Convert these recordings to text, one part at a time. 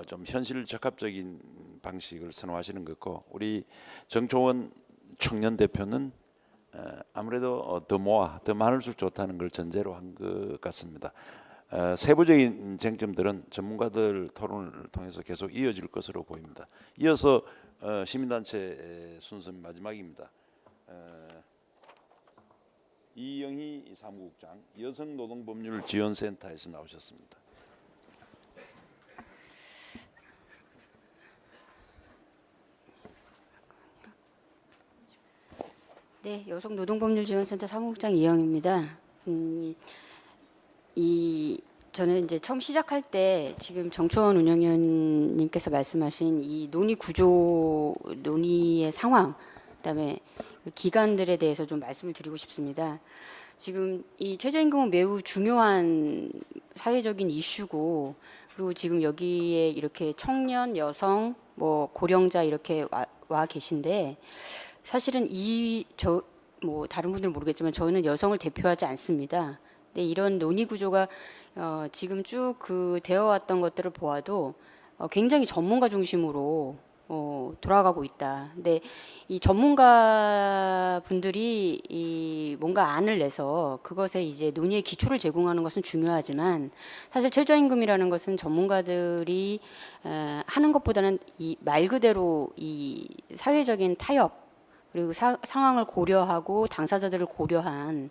좀 현실 적합적인 방식을 선호하시는 것 같고, 우리 정초원 청년 대표는 아무래도 더 많을수록 좋다는 걸 전제로 한 것 같습니다. 세부적인 쟁점들은 전문가들 토론을 통해서 계속 이어질 것으로 보입니다. 이어서 시민단체 순서 마지막입니다. 이영희 사무국장, 여성노동법률지원센터에서 나오셨습니다. 네, 여성노동법률지원센터 사무국장 이영입니다. 저는 이제 처음 시작할 때 지금 정초원 운영위원님께서 말씀하신 이 논의의 상황, 그다음에 그 기관들에 대해서 좀 말씀을 드리고 싶습니다. 지금 이 최저임금은 매우 중요한 사회적인 이슈고, 그리고 지금 여기에 이렇게 청년, 여성, 뭐 고령자 이렇게 와 계신데, 사실은 다른 분들은 모르겠지만 저는 여성을 대표하지 않습니다. 근데 이런 논의 구조가 지금 쭉 되어왔던 것들을 보아도 굉장히 전문가 중심으로 돌아가고 있다. 근데 이 전문가 분들이 뭔가 안을 내서 그것에 이제 논의의 기초를 제공하는 것은 중요하지만, 사실 최저임금이라는 것은 전문가들이 하는 것보다는 이 말 그대로 이 사회적인 타협, 그리고 상황을 고려하고 당사자들을 고려한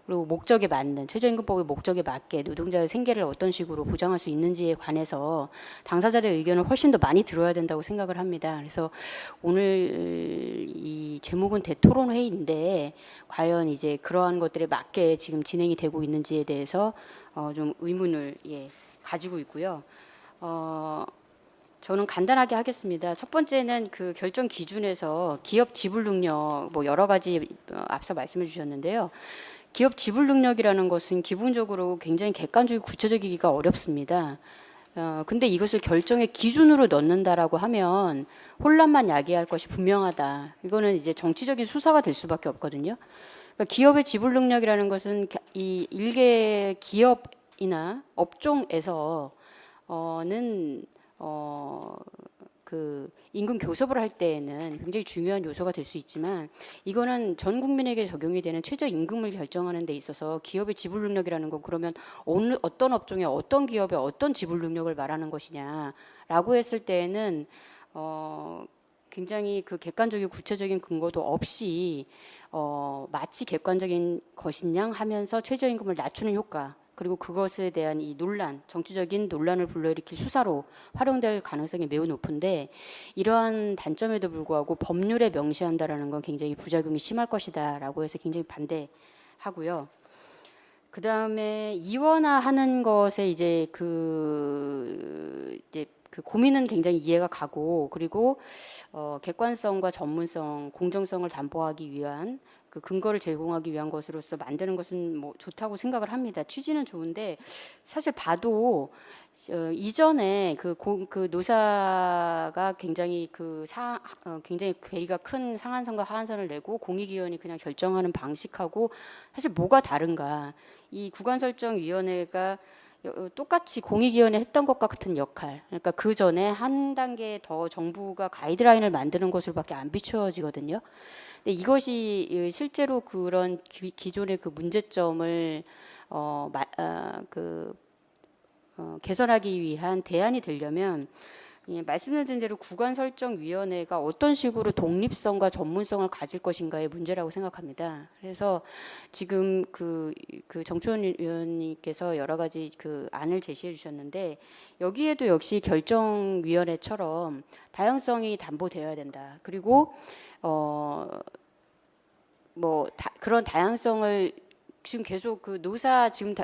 그리고 목적에 맞는, 최저임금법의 목적에 맞게 노동자의 생계를 어떤 식으로 보장할 수 있는지에 관해서 당사자들의 의견을 훨씬 더 많이 들어야 된다고 생각을 합니다. 그래서 오늘 이 제목은 대토론 회의인데 과연 이제 그러한 것들에 맞게 지금 진행이 되고 있는지에 대해서 좀 의문을 가지고 있고요. 저는 간단하게 하겠습니다. 첫 번째는 그 결정 기준에서 기업 지불 능력, 뭐 여러 가지 앞서 말씀해 주셨는데요. 기업 지불 능력이라는 것은 기본적으로 굉장히 객관적이고 구체적이기가 어렵습니다. 근데 이것을 결정의 기준으로 넣는다라고 하면 혼란만 야기할 것이 분명하다. 이거는 이제 정치적인 수사가 될 수밖에 없거든요. 그러니까 기업의 지불 능력이라는 것은 이 일개 기업이나 업종에서는 그 임금 교섭을 할 때에는 굉장히 중요한 요소가 될 수 있지만, 이거는 전 국민에게 적용이 되는 최저임금을 결정하는 데 있어서 기업의 지불 능력이라는 건 그러면 어떤 업종에 어떤 기업의 어떤 지불 능력을 말하는 것이냐라고 했을 때에는 굉장히 그 객관적이고 구체적인 근거도 없이 마치 객관적인 것인양 하면서 최저임금을 낮추는 효과, 그리고 그것에 대한 이 논란, 정치적인 논란을 불러일으킬 수사로 활용될 가능성이 매우 높은데, 이러한 단점에도 불구하고 법률에 명시한다라는 건 굉장히 부작용이 심할 것이다라고 해서 굉장히 반대하고요. 그 다음에 이원화하는 것에 이제 그 고민은 굉장히 이해가 가고, 그리고 객관성과 전문성, 공정성을 담보하기 위한 그 근거를 제공하기 위한 것으로서 만드는 것은 뭐 좋다고 생각을 합니다. 취지는 좋은데 사실 봐도 이전에 그 노사가 굉장히 굉장히 괴리가 큰 상한선과 하한선을 내고 공익위원이 그냥 결정하는 방식하고 사실 뭐가 다른가? 이 구간설정위원회가 똑같이 공익위원회 했던 것과 같은 역할, 그러니까 그 전에 한 단계 더 정부가 가이드라인을 만드는 것으로밖에 안 비춰지거든요. 근데 이것이 실제로 그런 기존의 그 문제점을 개선하기 위한 대안이 되려면, 말씀드린 대로 구간설정위원회가 어떤 식으로 독립성과 전문성을 가질 것인가의 문제라고 생각합니다. 그래서 지금 그 정초원 위원님께서 여러 가지 그 안을 제시해 주셨는데, 여기에도 역시 결정위원회처럼 다양성이 담보되어야 된다. 그리고 그런 다양성을 지금 계속 그 노사 지금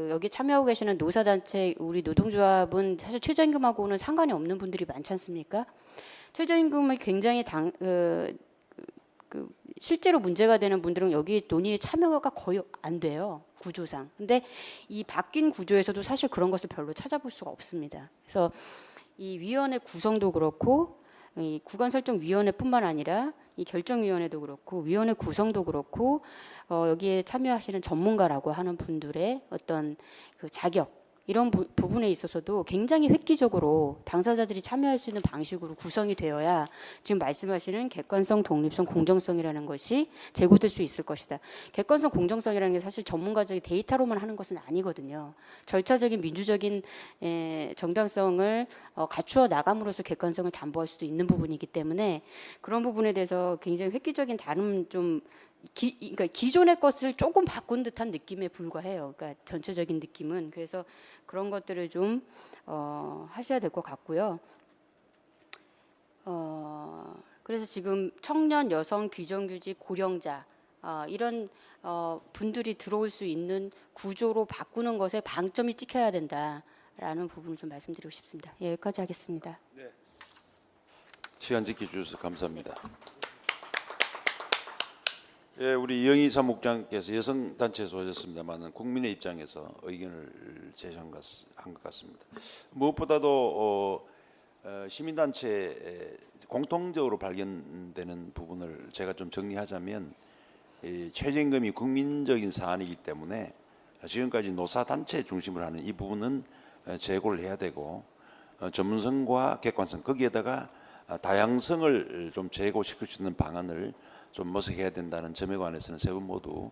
여기 참여하고 계시는 노사단체 우리 노동조합은 사실 최저임금하고는 상관이 없는 분들이 많지 않습니까? 최저임금을 굉장히 실제로 문제가 되는 분들은 여기 논의에 참여가 거의 안 돼요, 구조상. 근데 이 바뀐 구조에서도 사실 그런 것을 별로 찾아볼 수가 없습니다. 그래서 이 위원회 구성도 그렇고, 이 구간설정위원회뿐만 아니라 이 결정위원회도 그렇고 위원회 구성도 그렇고 여기에 참여하시는 전문가라고 하는 분들의 어떤 그 자격, 이런 부분에 있어서도 굉장히 획기적으로 당사자들이 참여할 수 있는 방식으로 구성이 되어야 지금 말씀하시는 객관성, 독립성, 공정성이라는 것이 제고될 수 있을 것이다. 객관성, 공정성이라는 게 사실 전문가적인 데이터로만 하는 것은 아니거든요. 절차적인 민주적인 정당성을 갖추어 나감으로써 객관성을 담보할 수도 있는 부분이기 때문에 그런 부분에 대해서 굉장히 획기적인 다른 좀 그러니까 기존의 것을 조금 바꾼 듯한 느낌에 불과해요. 그러니까 전체적인 느낌은. 그래서 그런 것들을 좀 하셔야 될 것 같고요. 그래서 지금 청년, 여성, 귀정규직, 고령자 이런 분들이 들어올 수 있는 구조로 바꾸는 것에 방점이 찍혀야 된다라는 부분을 좀 말씀드리고 싶습니다. 예, 여기까지 하겠습니다. 네. 시간 지켜주셔서 감사합니다. 예, 우리 이영희 사무국장께서 여성단체에서 오셨습니다만 국민의 입장에서 의견을 제시한 것 같습니다. 무엇보다도 시민단체에 공통적으로 발견되는 부분을 제가 좀 정리하자면 이 최저임금이 국민적인 사안이기 때문에 지금까지 노사단체 중심으로 하는 이 부분은 재고를 해야 되고 전문성과 객관성 거기에다가 다양성을 좀 제고시킬 수 있는 방안을 좀 모색해야 된다는 점에 관해서는 세 분 모두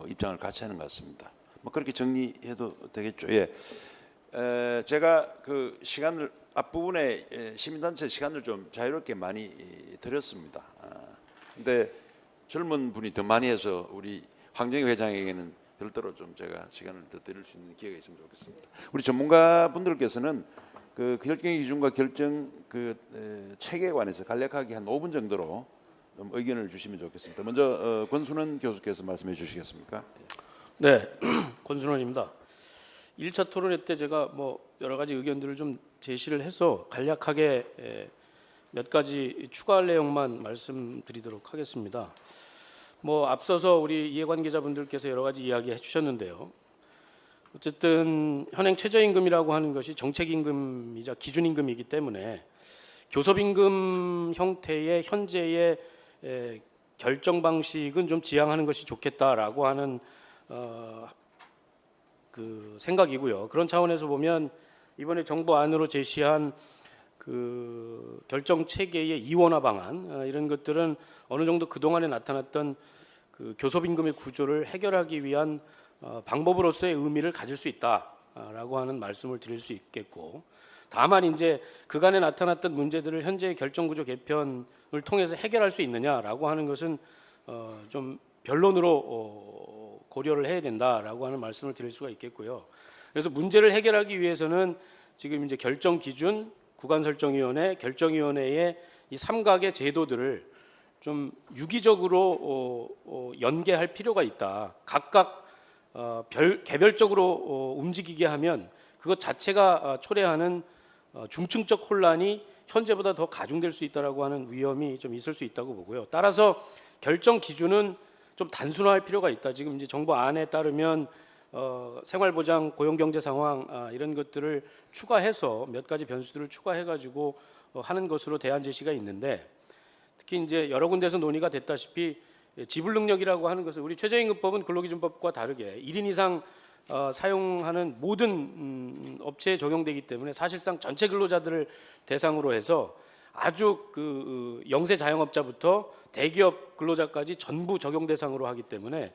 입장을 같이 하는 것 같습니다. 뭐 그렇게 정리해도 되겠죠. 예. 제가 그 시간을 앞부분에 시민단체 시간을 좀 자유롭게 많이 드렸습니다. 근데 젊은 분이 더 많이 해서 우리 황정희 회장에게는 별도로 좀 제가 시간을 더 드릴 수 있는 기회가 있으면 좋겠습니다. 우리 전문가분들께서는 그 결정의 기준과 결정 그 체계에 관해서 간략하게 한 5분 정도로 좀 의견을 주시면 좋겠습니다. 먼저 권순원 교수께서 말씀해 주시겠습니까? 네, 권순원입니다. 1차 토론회 때 제가 뭐 여러 가지 의견들을 좀 제시를 해서 간략하게 몇 가지 추가할 내용만 말씀드리도록 하겠습니다. 뭐 앞서서 우리 이해관계자분들께서 여러 가지 이야기해 주셨는데요. 어쨌든 현행 최저임금이라고 하는 것이 정책임금이자 기준임금이기 때문에 교섭임금 형태의 현재의 결정 방식은 좀 지양하는 것이 좋겠다라고 하는 그 생각이고요. 그런 차원에서 보면 이번에 정부 안으로 제시한 그 결정 체계의 이원화 방안 이런 것들은 어느 정도 그 동안에 나타났던 그 교섭임금의 구조를 해결하기 위한 방법으로서의 의미를 가질 수 있다라고 하는 말씀을 드릴 수 있겠고, 다만 이제 그간에 나타났던 문제들을 현재의 결정구조 개편을 통해서 해결할 수 있느냐라고 하는 것은 좀 변론으로 고려를 해야 된다라고 하는 말씀을 드릴 수가 있겠고요. 그래서 문제를 해결하기 위해서는 지금 이제 결정 기준, 구간설정위원회, 결정위원회의 이 삼각의 제도들을 좀 유기적으로 연계할 필요가 있다. 각각 개별적으로 움직이게 하면 그것 자체가 초래하는 중증적 혼란이 현재보다 더 가중될 수 있다라고 하는 위험이 좀 있을 수 있다고 보고요. 따라서 결정 기준은 좀 단순화할 필요가 있다. 지금 이제 정부 안에 따르면 생활보장, 고용경제 상황 이런 것들을 추가해서 몇 가지 변수들을 추가해가지고 하는 것으로 대안 제시가 있는데, 특히 이제 여러 군데서 논의가 됐다시피 지불 능력이라고 하는 것은 우리 최저임금법은 근로기준법과 다르게 1인 이상 사용하는 모든 업체에 적용되기 때문에 사실상 전체 근로자들을 대상으로 해서 아주 그 영세 자영업자부터 대기업 근로자까지 전부 적용 대상으로 하기 때문에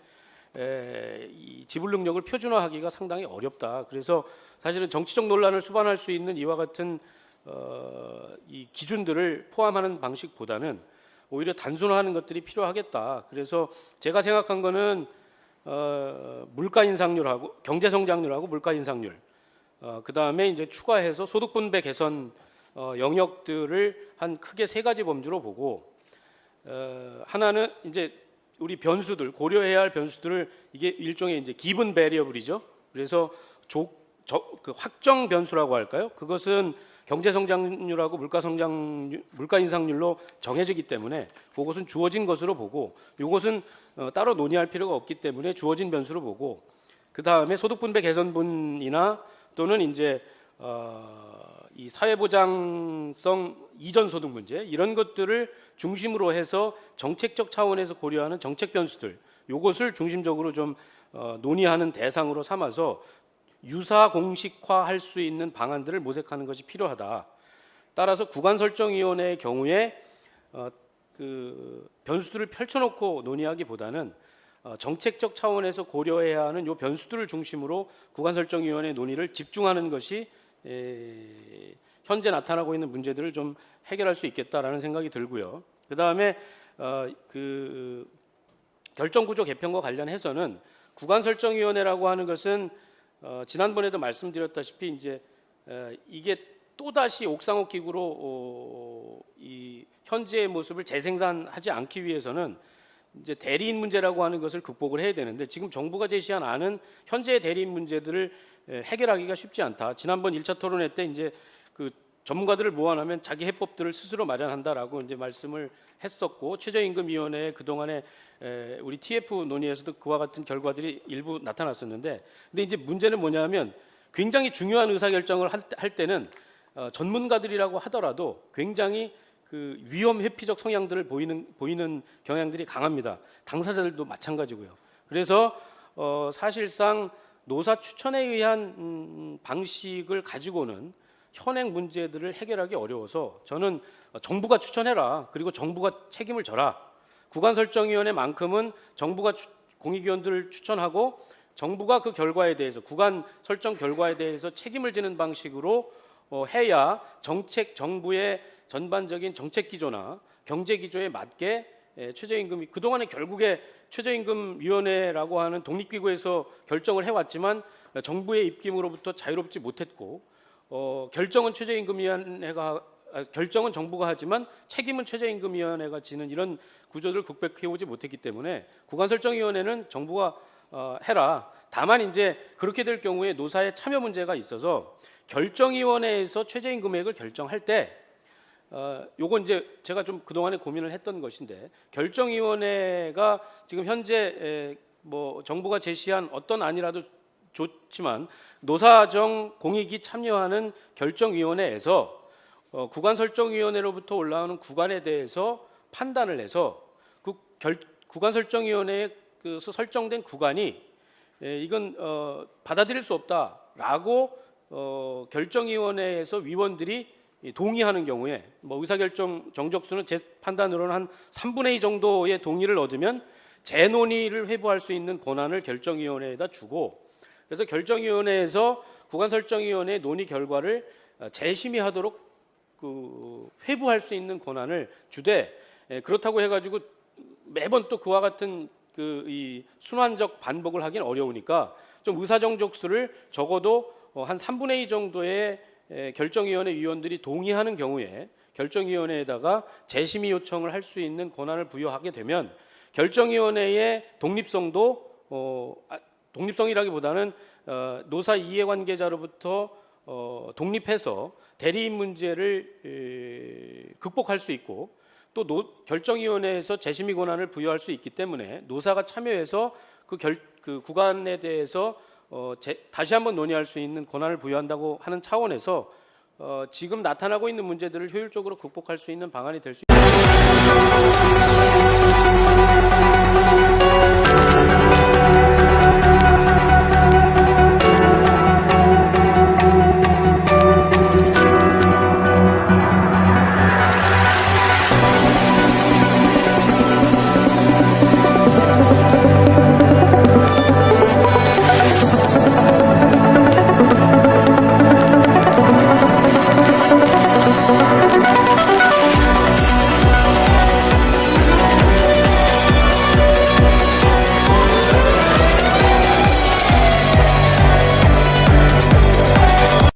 이 지불 능력을 표준화하기가 상당히 어렵다. 그래서 사실은 정치적 논란을 수반할 수 있는 이와 같은 이 기준들을 포함하는 방식보다는 오히려 단순화하는 것들이 필요하겠다. 그래서 제가 생각한 거는 물가 인상률하고 경제 성장률하고 물가 인상률, 그 다음에 이제 추가해서 소득 분배 개선 영역들을 한 크게 세 가지 범주로 보고, 하나는 이제 우리 변수들 고려해야 할 변수들을 이게 일종의 이제 기본 베리어블이죠. 그래서 그 확정 변수라고 할까요? 그것은 경제 성장률하고 물가 인상률로 정해지기 때문에 그것은 주어진 것으로 보고, 이것은 따로 논의할 필요가 없기 때문에 주어진 변수로 보고, 그 다음에 소득 분배 개선분이나 또는 이제 이 사회보장성 이전 소득 문제 이런 것들을 중심으로 해서 정책적 차원에서 고려하는 정책 변수들, 이것을 중심적으로 좀 논의하는 대상으로 삼아서 유사 공식화할 수 있는 방안들을 모색하는 것이 필요하다. 따라서 구간설정위원회의 경우에 그 변수들을 펼쳐놓고 논의하기보다는 정책적 차원에서 고려해야 하는 요 변수들을 중심으로 구간설정위원회 논의를 집중하는 것이 현재 나타나고 있는 문제들을 좀 해결할 수 있겠다라는 생각이 들고요. 그 다음에 그 결정구조 개편과 관련해서는 구간설정위원회라고 하는 것은 지난번에도 말씀드렸다시피 이제 이게 또 다시 옥상옥 기구로 이 현재의 모습을 재생산하지 않기 위해서는 이제 대리인 문제라고 하는 것을 극복을 해야 되는데 지금 정부가 제시한 안은 현재의 대리인 문제들을 해결하기가 쉽지 않다. 지난번 1차 토론회 때 이제 그 전문가들을 모아놓으면 자기 해법들을 스스로 마련한다라고 이제 말씀을 했었고 최저임금위원회 그 동안에 우리 TF 논의에서도 그와 같은 결과들이 일부 나타났었는데, 근데 이제 문제는 뭐냐면 굉장히 중요한 의사결정을 할 때는 전문가들이라고 하더라도 굉장히 그 위험 회피적 성향들을 보이는 경향들이 강합니다. 당사자들도 마찬가지고요. 그래서 사실상 노사 추천에 의한 방식을 가지고는 현행 문제들을 해결하기 어려워서 저는 정부가 추천해라. 그리고 정부가 책임을 져라. 구간설정위원회만큼은 정부가 공익위원들을 추천하고 정부가 그 결과에 대해서 구간 설정 결과에 대해서 책임을 지는 방식으로 해야 정부의 전반적인 정책 기조나 경제 기조에 맞게 최저임금이 그동안에 결국에 최저임금위원회라고 하는 독립기구에서 결정을 해왔지만 정부의 입김으로부터 자유롭지 못했고 결정은 최저임금위원회가 결정은 정부가 하지만 책임은 최저임금위원회가 지는 이런 구조를 극복해오지 못했기 때문에 구간설정위원회는 정부가 해라. 다만 이제 그렇게 될 경우에 노사의 참여 문제가 있어서 결정위원회에서 최저임금액을 결정할 때 요건 이제 제가 좀 그동안에 고민을 했던 것인데 결정위원회가 지금 현재 뭐 정부가 제시한 어떤 안이라도 좋지만 노사정 공익이 참여하는 결정위원회에서 구간설정위원회로부터 올라오는 구간에 대해서 판단을 해서 그 구간설정위원회에 설정된 구간이 이건 받아들일 수 없다라고 결정위원회에서 위원들이 동의하는 경우에 뭐 의사결정 정적수는 제 판단으로는 한 3분의 2 정도의 동의를 얻으면 재논의를 회부할 수 있는 권한을 결정위원회에다 주고 그래서 결정위원회에서 구간설정위원회 논의 결과를 재심의하도록 회부할 수 있는 권한을 주되 그렇다고 해가지고 매번 또 그와 같은 이 순환적 반복을 하기는 어려우니까 좀 의사정적수를 적어도 한 3분의 2 정도의 결정위원회 위원들이 동의하는 경우에 결정위원회에다가 재심의 요청을 할 수 있는 권한을 부여하게 되면 결정위원회의 독립성도 독립성이라기보다는 노사 이해관계자로부터 독립해서 대리인 문제를 극복할 수 있고 또 결정위원회에서 재심의 권한을 부여할 수 있기 때문에 노사가 참여해서 그 구간에 대해서 다시 한번 논의할 수 있는 권한을 부여한다고 하는 차원에서 지금 나타나고 있는 문제들을 효율적으로 극복할 수 있는 방안이 될 수 있습니다.